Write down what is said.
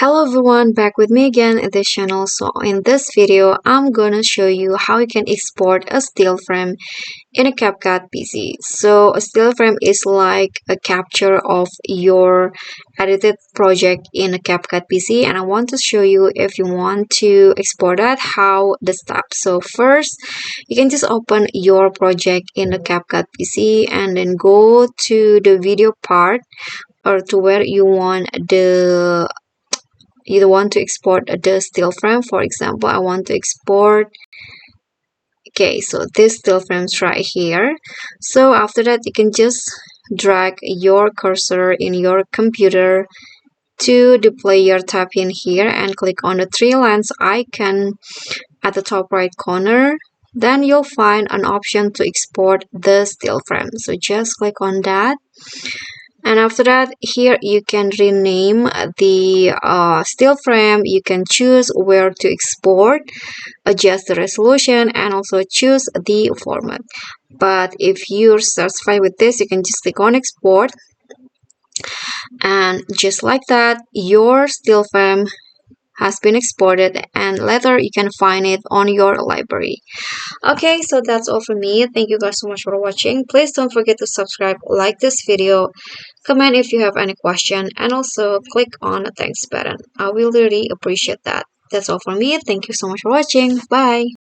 Hello everyone, back with me again at this channel. So in this video I'm gonna show you how you can export a still frame in a CapCut PC. So a still frame is like a capture of your edited project in a CapCut PC, and I want to show you, if you want to export that, how the steps. So first you can just open your project in the CapCut PC and then go to the video part, or to where you want to export the still frame. For example, I want to export, okay, so this still frame's right here. So after that, you can just drag your cursor in your computer to the player, tap in here and click on the three lines icon at the top right corner. Then you'll find an option to export the still frame, so just click on that. And after that, here you can rename the still frame. You can choose where to export, adjust the resolution, and also choose the format. But if you're satisfied with this, you can just click on export, and just like that, your still frame has been exported, and later you can find it on your library. Okay, so that's all for me. Thank you guys so much for watching. Please don't forget to subscribe, like this video, comment if you have any question, and also click on the thanks button. I will really appreciate that. That's all for me. Thank you so much for watching. Bye.